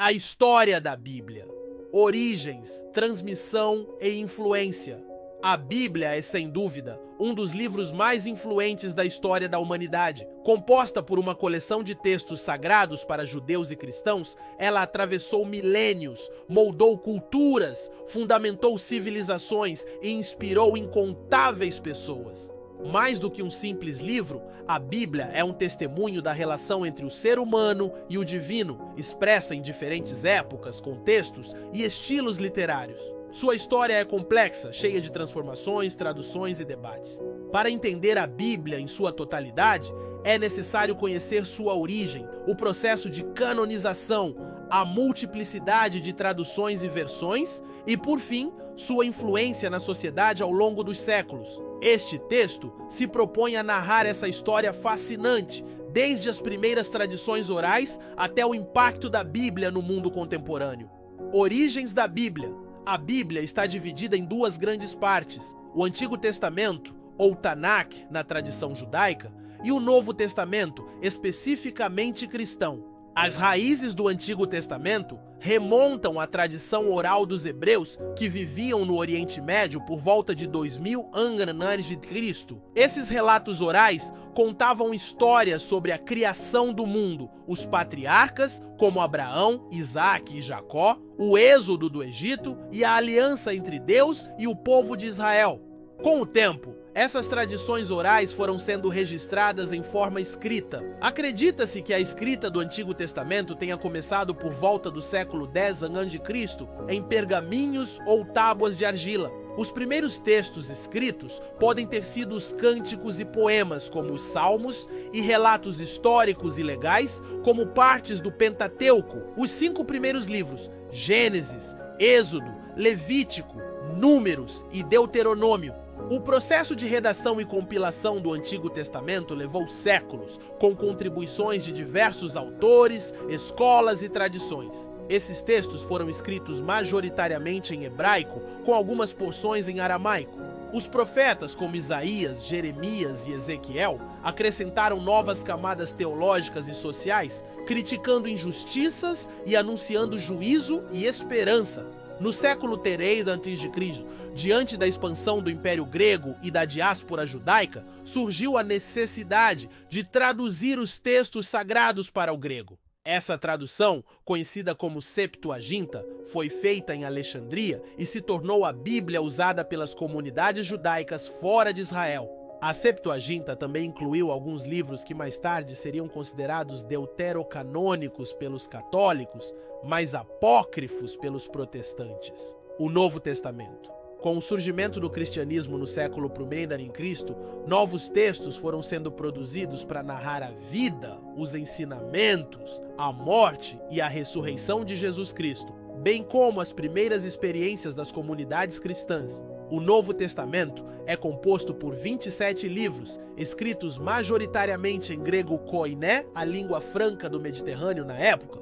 A história da Bíblia. Origens, transmissão e influência. A Bíblia é, sem dúvida, um dos livros mais influentes da história da humanidade. Composta por uma coleção de textos sagrados para judeus e cristãos, ela atravessou milênios, moldou culturas, fundamentou civilizações e inspirou incontáveis pessoas. Mais do que um simples livro, a Bíblia é um testemunho da relação entre o ser humano e o divino, expressa em diferentes épocas, contextos e estilos literários. Sua história é complexa, cheia de transformações, traduções e debates. Para entender a Bíblia em sua totalidade, é necessário conhecer sua origem, o processo de canonização, a multiplicidade de traduções e versões e, por fim, sua influência na sociedade ao longo dos séculos. Este texto se propõe a narrar essa história fascinante, desde as primeiras tradições orais até o impacto da Bíblia no mundo contemporâneo. Origens da Bíblia. A Bíblia está dividida em duas grandes partes: o Antigo Testamento, ou Tanakh na tradição judaica, e o Novo Testamento, especificamente cristão. As raízes do Antigo Testamento remontam à tradição oral dos hebreus que viviam no Oriente Médio por volta de 2000 a.C. Esses relatos orais contavam histórias sobre a criação do mundo, os patriarcas, como Abraão, Isaac e Jacó, o êxodo do Egito e a aliança entre Deus e o povo de Israel. Com o tempo, essas tradições orais foram sendo registradas em forma escrita. Acredita-se que a escrita do Antigo Testamento tenha começado por volta do século X a.C. em pergaminhos ou tábuas de argila. Os primeiros textos escritos podem ter sido os cânticos e poemas, como os Salmos, e relatos históricos e legais, como partes do Pentateuco, os 5 primeiros livros, Gênesis, Êxodo, Levítico, Números e Deuteronômio. O processo de redação e compilação do Antigo Testamento levou séculos, com contribuições de diversos autores, escolas e tradições. Esses textos foram escritos majoritariamente em hebraico, com algumas porções em aramaico. Os profetas, como Isaías, Jeremias e Ezequiel, acrescentaram novas camadas teológicas e sociais, criticando injustiças e anunciando juízo e esperança. No século III a.C., diante da expansão do Império Grego e da diáspora judaica, surgiu a necessidade de traduzir os textos sagrados para o grego. Essa tradução, conhecida como Septuaginta, foi feita em Alexandria e se tornou a Bíblia usada pelas comunidades judaicas fora de Israel. A Septuaginta também incluiu alguns livros que mais tarde seriam considerados deuterocanônicos pelos católicos, mas apócrifos pelos protestantes. O Novo Testamento. Com o surgimento do cristianismo no século I a.C., novos textos foram sendo produzidos para narrar a vida, os ensinamentos, a morte e a ressurreição de Jesus Cristo, bem como as primeiras experiências das comunidades cristãs. O Novo Testamento é composto por 27 livros, escritos majoritariamente em grego koiné, a língua franca do Mediterrâneo na época.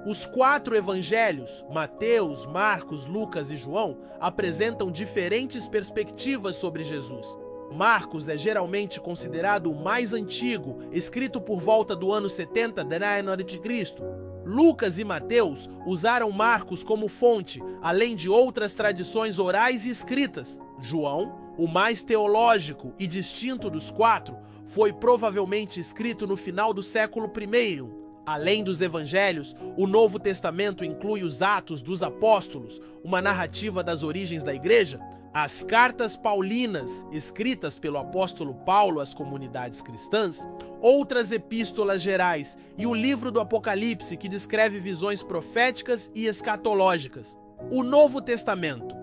Os 4 evangelhos, Mateus, Marcos, Lucas e João, apresentam diferentes perspectivas sobre Jesus. Marcos é geralmente considerado o mais antigo, escrito por volta do ano 70 d.C. Lucas e Mateus usaram Marcos como fonte, além de outras tradições orais e escritas. João, o mais teológico e distinto dos 4, foi provavelmente escrito no final do século I. Além dos evangelhos, o Novo Testamento inclui os Atos dos Apóstolos, uma narrativa das origens da igreja, as cartas paulinas, escritas pelo apóstolo Paulo às comunidades cristãs, outras epístolas gerais e o livro do Apocalipse, que descreve visões proféticas e escatológicas. O Novo Testamento.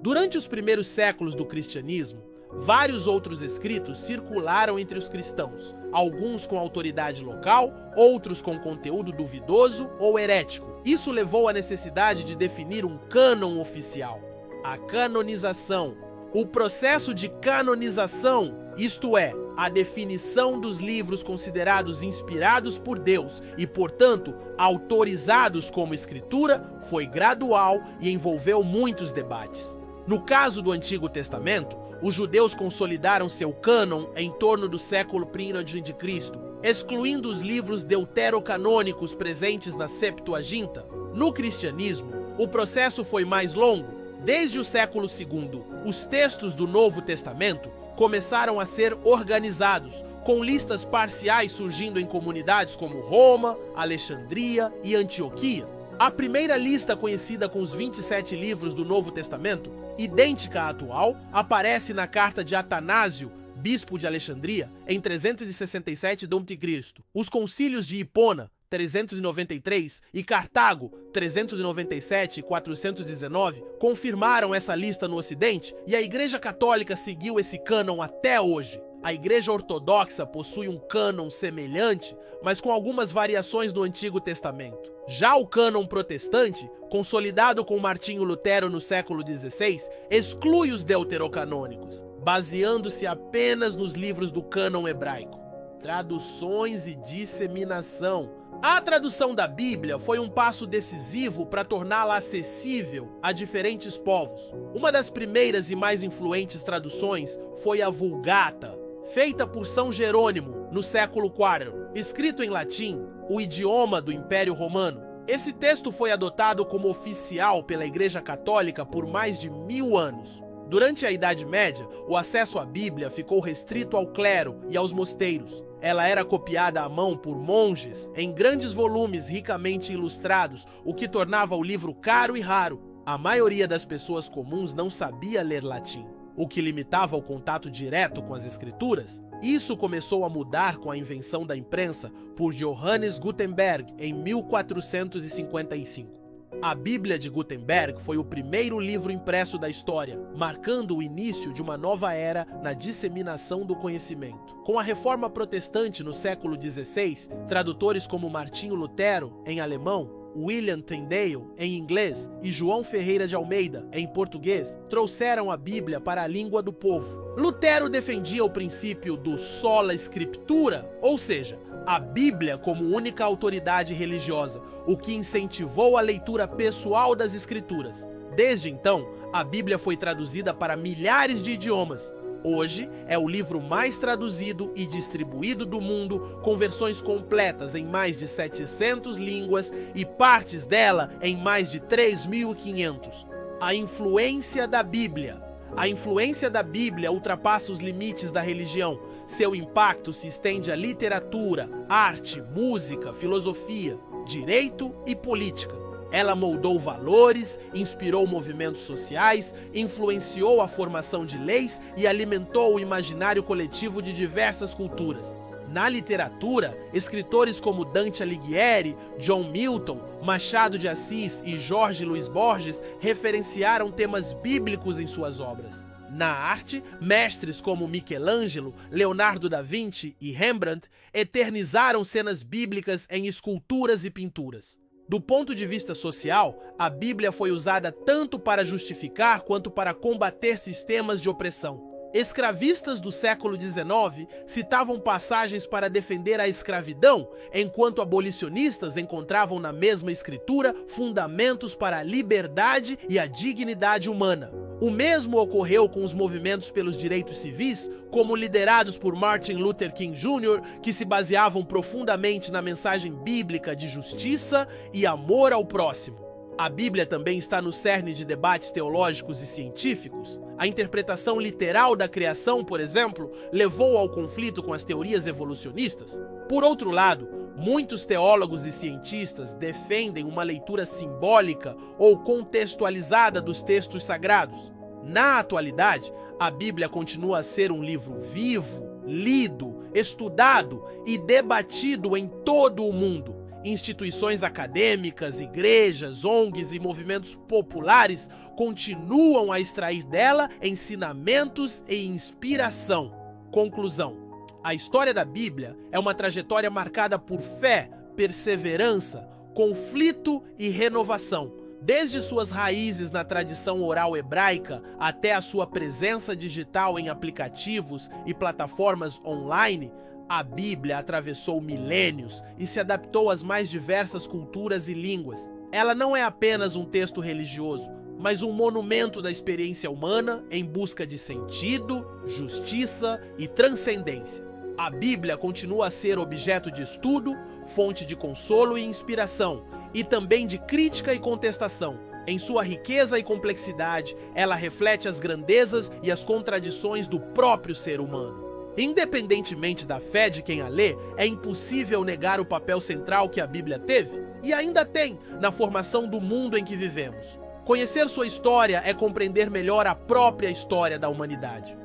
Durante os primeiros séculos do cristianismo, vários outros escritos circularam entre os cristãos, alguns com autoridade local, outros com conteúdo duvidoso ou herético. Isso levou à necessidade de definir um cânon oficial. A canonização. O processo de canonização, isto é, a definição dos livros considerados inspirados por Deus e, portanto, autorizados como escritura, foi gradual e envolveu muitos debates. No caso do Antigo Testamento, os judeus consolidaram seu cânon em torno do século I a.C., excluindo os livros deuterocanônicos presentes na Septuaginta? No cristianismo, o processo foi mais longo. Desde o século II, os textos do Novo Testamento começaram a ser organizados, com listas parciais surgindo em comunidades como Roma, Alexandria e Antioquia. A primeira lista conhecida com os 27 livros do Novo Testamento, idêntica à atual, aparece na carta de Atanásio, bispo de Alexandria, em 367 d.C. Os concílios de Hipona, 393, e Cartago, 397 e 419, confirmaram essa lista no Ocidente e a Igreja Católica seguiu esse cânon até hoje. A Igreja Ortodoxa possui um cânon semelhante, mas com algumas variações no Antigo Testamento. Já o cânon protestante, consolidado com Martinho Lutero no século XVI, exclui os deuterocanônicos, baseando-se apenas nos livros do cânon hebraico. Traduções e disseminação. A tradução da Bíblia foi um passo decisivo para torná-la acessível a diferentes povos. Uma das primeiras e mais influentes traduções foi a Vulgata, feita por São Jerônimo no século IV, escrito em latim, o idioma do Império Romano. Esse texto foi adotado como oficial pela Igreja Católica por mais de 1000 anos. Durante a Idade Média, o acesso à Bíblia ficou restrito ao clero e aos mosteiros. Ela era copiada à mão por monges em grandes volumes ricamente ilustrados, o que tornava o livro caro e raro. A maioria das pessoas comuns não sabia ler latim, o que limitava o contato direto com as escrituras. Isso começou a mudar com a invenção da imprensa por Johannes Gutenberg em 1455. A Bíblia de Gutenberg foi o primeiro livro impresso da história, marcando o início de uma nova era na disseminação do conhecimento. Com a Reforma Protestante no século XVI, tradutores como Martinho Lutero, em alemão, William Tyndale, em inglês, e João Ferreira de Almeida, em português, trouxeram a Bíblia para a língua do povo. Lutero defendia o princípio do sola scriptura, ou seja, a Bíblia como única autoridade religiosa, o que incentivou a leitura pessoal das Escrituras. Desde então, a Bíblia foi traduzida para milhares de idiomas. Hoje, é o livro mais traduzido e distribuído do mundo, com versões completas em mais de 700 línguas e partes dela em mais de 3.500. A influência da Bíblia. A influência da Bíblia ultrapassa os limites da religião. Seu impacto se estende à literatura, arte, música, filosofia, direito e política. Ela moldou valores, inspirou movimentos sociais, influenciou a formação de leis e alimentou o imaginário coletivo de diversas culturas. Na literatura, escritores como Dante Alighieri, John Milton, Machado de Assis e Jorge Luis Borges referenciaram temas bíblicos em suas obras. Na arte, mestres como Michelangelo, Leonardo da Vinci e Rembrandt eternizaram cenas bíblicas em esculturas e pinturas. Do ponto de vista social, a Bíblia foi usada tanto para justificar quanto para combater sistemas de opressão. Escravistas do século XIX citavam passagens para defender a escravidão, enquanto abolicionistas encontravam na mesma escritura fundamentos para a liberdade e a dignidade humana. O mesmo ocorreu com os movimentos pelos direitos civis, como liderados por Martin Luther King Jr., que se baseavam profundamente na mensagem bíblica de justiça e amor ao próximo. A Bíblia também está no cerne de debates teológicos e científicos. A interpretação literal da criação, por exemplo, levou ao conflito com as teorias evolucionistas. Por outro lado, muitos teólogos e cientistas defendem uma leitura simbólica ou contextualizada dos textos sagrados. Na atualidade, a Bíblia continua a ser um livro vivo, lido, estudado e debatido em todo o mundo. Instituições acadêmicas, igrejas, ONGs e movimentos populares continuam a extrair dela ensinamentos e inspiração. Conclusão: a história da Bíblia é uma trajetória marcada por fé, perseverança, conflito e renovação. Desde suas raízes na tradição oral hebraica até a sua presença digital em aplicativos e plataformas online, a Bíblia atravessou milênios e se adaptou às mais diversas culturas e línguas. Ela não é apenas um texto religioso, mas um monumento da experiência humana em busca de sentido, justiça e transcendência. A Bíblia continua a ser objeto de estudo, fonte de consolo e inspiração, e também de crítica e contestação. Em sua riqueza e complexidade, ela reflete as grandezas e as contradições do próprio ser humano. Independentemente da fé de quem a lê, é impossível negar o papel central que a Bíblia teve, e ainda tem, na formação do mundo em que vivemos. Conhecer sua história é compreender melhor a própria história da humanidade.